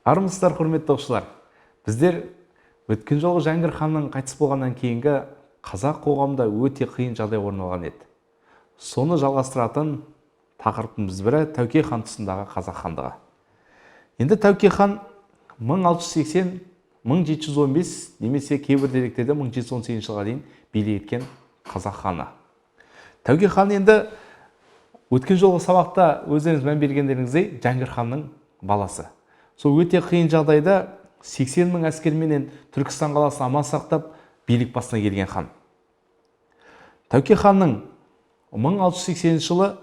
Армысыздар, құрметті оқушылар. Біздер өткен жолғы Жәңгір ханның қайтыс болғаннан кейінгі қазақ қоғамында өте қиын жағдай орын алған еді. Соны жалғастыратын тақырыбымыз бірі Тәуке хан тұсындағы қазақ хандығы. Енді Тәуке хан 1680-1715 немесе кейбір деректерде 1718 жылға дейін билік еткен қазақ ханы. Тәуке хан енді өткен жолғы сабақта өздеріңіз мән бергендеріңіздей Жәңгір ханның баласы. Сол өте қиын жағдайда 80 мың әскерменен Түркістан қаласын аман сақтап билік басына келген хан. Тәуке ханның 1680 жылы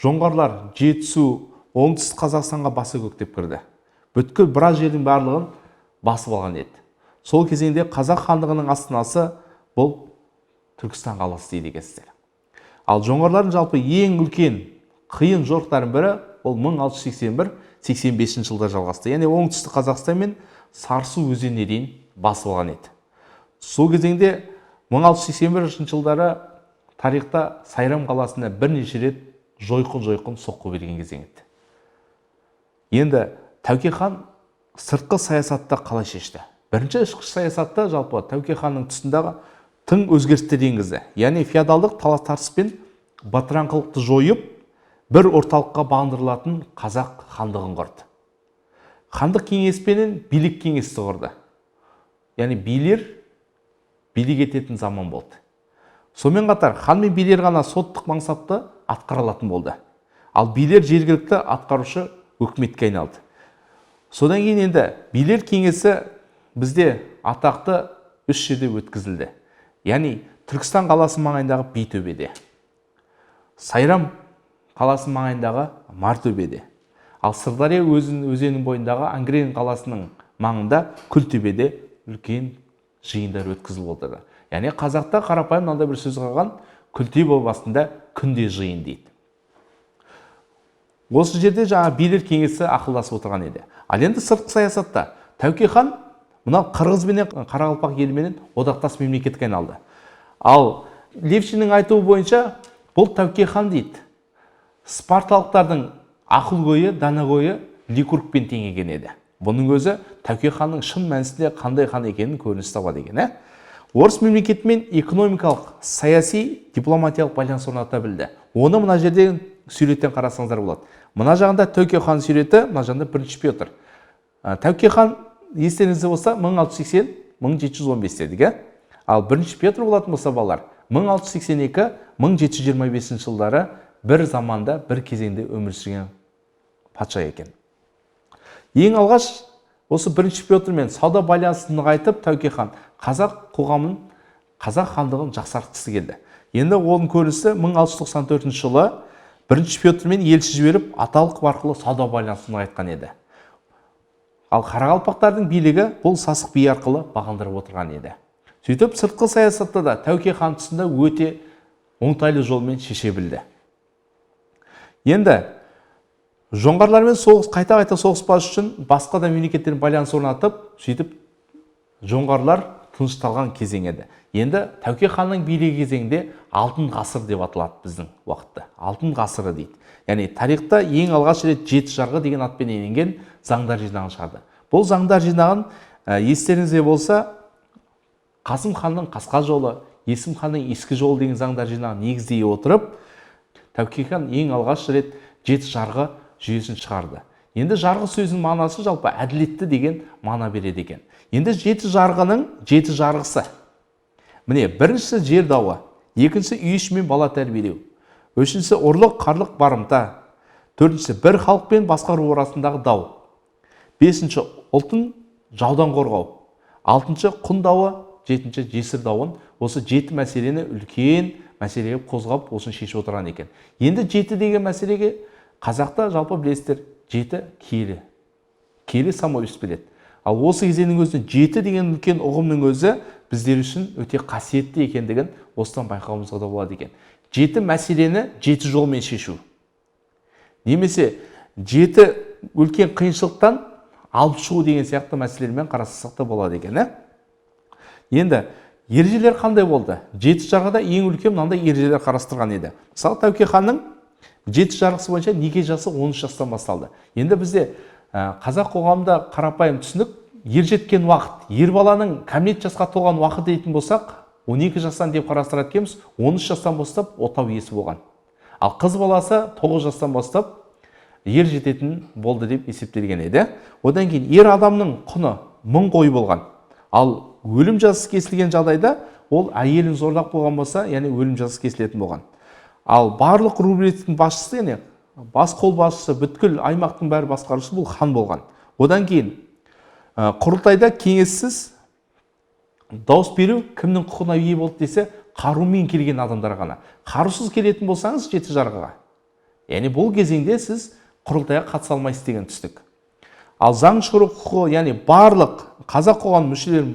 жоңғарлар Жетісу, оңтүстік Қазақстанға басы көктеп кірді. Бүткіл біраз жердің барлығын басып алған еді. Сол кезеңде қазақ хандығының астанасы бұл Түркістан қаласы дейді екенсіздер. Ал жоңғарлардың жалпы ең үлкен қиын жорықтардың бірі ол 1681-85 жылда жалғасты. Яғни оңтүстік Қазақстан мен Сарысу өзеніне дейін басып алған еді. Сол кезеңде 1681 жылдары тарихта Сайрам қаласына бірнеше рет жойқын соққы берген кезең еді. Енді Тәуке хан сыртқы саясатта қалай шешті? Бірінші ішкі саясатта жалпы Тәуке ханның тұсындағы тың өзгерістер енгізді. Яғни феодалдық талас-тартыс пен батыраңқылықты жойып, бір орталыққа бағындырылатын қазақ хандығын құрды. Хандық кеңеспенен билік кеңесті құрды. Яғни билер билік ететін заман болды. Сонымен қатар хан мен билер ғана соттық мансапты атқара алатын болды. Ал билер жергілікті атқарушы өкіметке айналды. Содан кейін енді билер кеңесі бізде атақты үш жерде өткізілді. Яғни Түркістан қаласы маңайындағы Битөбеде, Сайрам қаласы маңайындағы Мартөбеде, ал Сырдария өзенінің бойындағы Ангрен қаласының маңында Күлтөбеде үлкен жиындар өткізіліп отырды. Яғни қазақта қарапайым мынандай бір сөз қалған, Күлтөбе басында күнде жиын дейді. Осы жерде жаңа билер кеңесі ақылдасып отырған еді. Ал енді сыртқы саясатта Тәуке хан мынау қырғыз бен қарақалпақ еліменен одақтас мемлекетке айналды. Ал Левшиннің айтуы бойынша бұл Тәуке хан дейді, спарталықтардың ақыл-ойы, дана-ойы Ликургпен теңеген еді. Бұның өзі Тәуке ханның шын мәнісінде қандай хан екенін көрініс табады екен. Орыс мемлекетімен экономикалық, саяси, дипломатиялық байланыс орната білді. Оны мына жерде суреттен қарасаңыздар болады. Мына жағында Тәуке хан суреті, мына жағында бірінші Петр. Тәуке хан естеріңізде болса 1680-1715 дедік. Ал бірінші Петр болатын болса балалар 1682-1725 жылдары бір заманда, бір кезеңде өмір сүрген патша екен. Ең алғаш осы бірінші Петрмен сауда байланысын нығайтып Тәуке хан қазақ қоғамын, қазақ хандығын жақсартқысы келді. Енді оның көрінісі 1694 жылы бірінші Петрмен елші жіберіп аталық арқылы сауда байланысын нығайтқан еді. Ал қарақалпақтардың билігі бұл сасық би арқылы бағындырып отырған еді. Сөйтіп сыртқы саясатта да Тәуке хан тұсында өте оңтайлы жолмен шеше білді. Енді жоңғарлармен қайта соғыспас үшін басқа да мемлекеттермен байланыс орнатып, сөйтіп жоңғарлар тынышталған кезең еді. Енді Тәуке ханның билігі кезеңде алтын ғасыр деп аталады біздің уақытта. Алтын ғасыры дейді. Яғни тарихта ең алғаш рет жеті жарғы деген атпен енген заңдар жинағын шығарды. Бұл заңдар жинағын естеріңізде болса Қасым ханның қасқа жолы, Есім ханның ескі жолы деген заңдар жинағын негіздей отырып, Тәуке хан ең алғаш рет жеті жарғы жүйесін шығарды. Енді жарғы сөзінің мағынасы жалпы әділетті деген мағына береді екен. Енді жеті жарғының жеті жарғысы. Міне, біріншісі жер дауы, екіншісі үй іші мен бала тәрбиелеу, үшіншісі ұрлық, қарлық, барымта, төртіншісі бір халық пен басқа ру арасындағы дау, бесінші ұлтын жаудан қорғау, алтыншы құн дауы, жетінші жесір дауын. Осы жеті мәселені үлкен мәселеге қозғап, осын шешіп отырған екен. Енді жеті деген мәселеге қазақта жалпы білесіздер, жеті киелі. Киелі самовис біледі. Ал осы кезеңнің өзінде жеті деген үлкен ұғымның өзі біздер үшін өте қасиетті екендігін осыдан байқауымызға да болады екен. Жеті мәселені жеті жолмен шешу. Немесе жеті үлкен қиыншылықтан алып шығу деген сияқты мәселелермен қарастырсақ та болады екен. Енді ережелер қандай болды? Жеті жарғыда ең үлкен мынандай ережелер қарастырған еді. Мысалы Тәуке ханның жеті жарғысы бойынша неке жасы 13 жастан басталды. Енді бізде қазақ қоғамында қарапайым түсінік, ер жеткен уақыт, ер баланың кәмелет жасқа толған уақыт дейтін болсақ, 12 жастан деп қарастырады екенбіз, 13 жастан бастап отау иесі болған. Ал қыз баласы 9 жастан бастап ер жететін болды деп есептелген еді. Одан кейін ер адамның құны 1000 қой болған. Ал өлім жазасы кесілген жағдайда ол әйелін зорлап болған болса, яғни өлім жазасы кесілетін болған. Ал барлық рубриктің басшысы, яғни бас қол басшысы, бүткіл аймақтың бәрі басқарушы бұл хан болған. Одан кейін құрылтайда кеңессіз дауыс беру кімнің құқығына ие болды десе, қарумен келген адамдар ғана. Қарусыз келетін болсаңыз жеті жарғыға. Яғни бұл кезеңде сіз құрылтайға қатыса алмайсыз деген түстік. Ал заң шығару құқығы, яғни барлық қазақ қоғам мүшелерін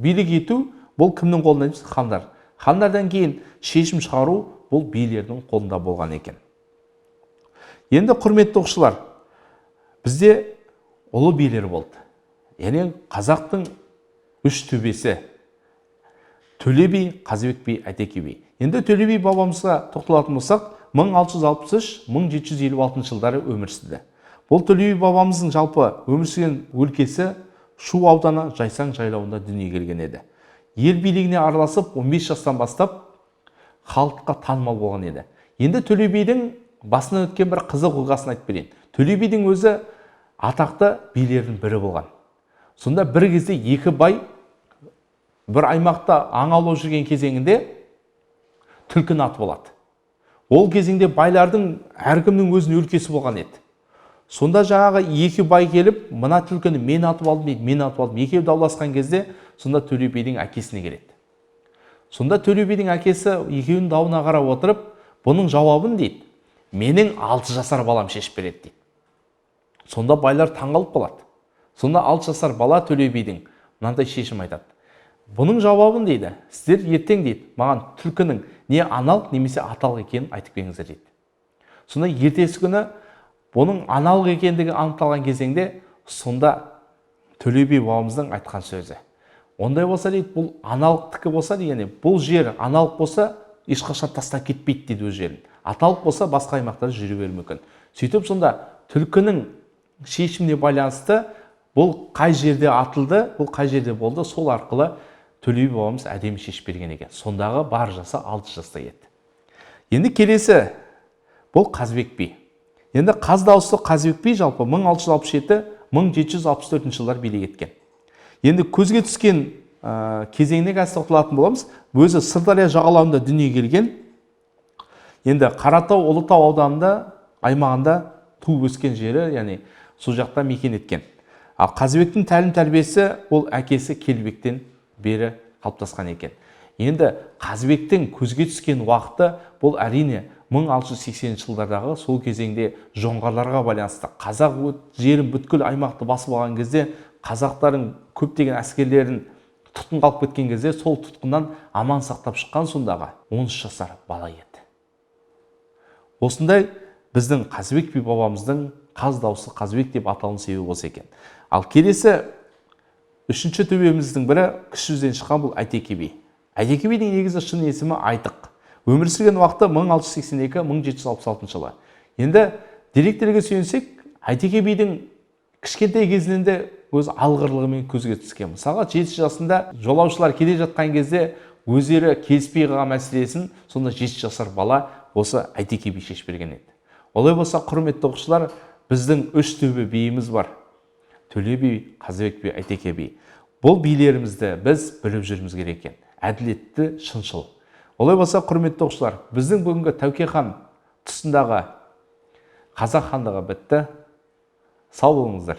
билік ету бұл кімнің қолында дейміз? Хандар. Хандардан кейін шешім шығару бұл билердің қолында болған екен. Енді құрметті оқушылар, бізде ұлы билер болды. Яғни қазақтың үш төбесі: Төле би, Қазыбек би, Әйтеке би. Енді Төле би бабамызға тоқталатын болсақ, 1663-1756 жылдары өмір сүрді. Бұл Төле би бабамыздың жалпы өмір сүрген өлкесі Шу ауданы Жайсаң жайлауында дүниеге келген еді. Ел билігіне араласып 15 жастан бастап халыққа танымал болған еді. Енді Төле бидің басынан өткен бір қызық оқиғасын айтып берейін. Төле бидің өзі атақты билердің бірі болған. Сонда бір кезде екі бай бір аймақта аң аулап жүрген кезеңінде түлкіні атып алады. Ол кезеңде байлардың әркімнің өзінің өлкесі болған еді. Сонда жаңағы екі бай келіп, мына түлкіні мен атып алдым дейді, мен атып алдым. Екеуі дауласқан кезде сонда Төле бидің әкесіне келеді. Сонда Төле бидің әкесі екеуінің дауына қарап отырып, бұның жауабын дейді, менің 6 жасар балам шешіп береді дейді. Сонда байлар таңғалып қалады. Сонда 6 жасар бала Төле бидің мынандай шешім айтады. Бұның жауабын дейді, сіздер ертең дейді, маған түлкінің не аналық немесе аталық екенін айтып беріңіздер дейді. Сонда ертесі күні бұның аналық екендігі анықталған кезеңде сонда Төле би бабамыздың айтқан сөзі: ондай болса дейді, бұл аналықтікі болса дейді, бұл жер аналық болса ешқашан тастап кетпейді дейді өз жерін. Аталық болса басқа аймақтарда жүре беруі мүмкін. Сөйтіп сонда түлкінің шешіміне байланысты бұл қай жерде атылды, бұл қай жерде болды, сол арқылы Төле би бабамыз әдемі шешіп берген екен. Сондағы бар жасы 6 жаста еді. Енді келесі бұл Қазыбек би. Енді қаз дауысты Қазыбек би жалпы 1667-1764 жылдар билік еткен. Енді көзге түскен кезеңіне қазір тоқталатын боламыз. Өзі Сырдария жағалауында дүниеге келген. Енді Қаратау, Ұлытау ауданында аймағында туып өскен жері, яғни сол жақта мекен еткен. Ал Қазыбектің тәлім-тәрбиесі ол әкесі Келбектен бері қалыптасқан екен. Енді Қазыбектің көзге түскен уақыты бұл әрине 1680 жылдардағы сол кезеңде жоңғарларға байланысты. Қазақ жерін бүткіл аймақты басып алған кезде қазақтардың көптеген әскерлерін тұтқынға алып кеткен кезде сол тұтқыннан аман сақтап шыққан сондағы 13 жасар бала еді. Осындай біздің Қазыбек би бабамыздың қаз дауысы Қазыбек деп аталуының себебі осы екен. Ал келесі үшінші төбеміздің бірі кіші жүзден шыққан бұл Әйтеке би. Әйтеке бидің негізі шын есімі Айтық. Өмір сүрген уақыты 1682-1766 жылы. Енді деректерге сүйенсек, Әйтеке бидің кішкентай кезінен де өз алғырлығымен көзге түскен. Мысалға 7 жасында жолаушылар келе жатқан кезде өздері келіспей қалған мәселесін сонда 7 жасар бала осы Әйтеке би шешіп берген еді. Олай болса, құрметті оқушылар, біздің үш төбе биіміз бар: Төле би, Қазыбек би, Әйтеке би. Бұл билерімізді біз біліп жүрміз керек екен. Әділетті, шыншыл. Олай болса, құрметті оқушылар, біздің бүгінгі Тәуке хан тұсындағы қазақ хандығы бітті. Сау болыңыздар.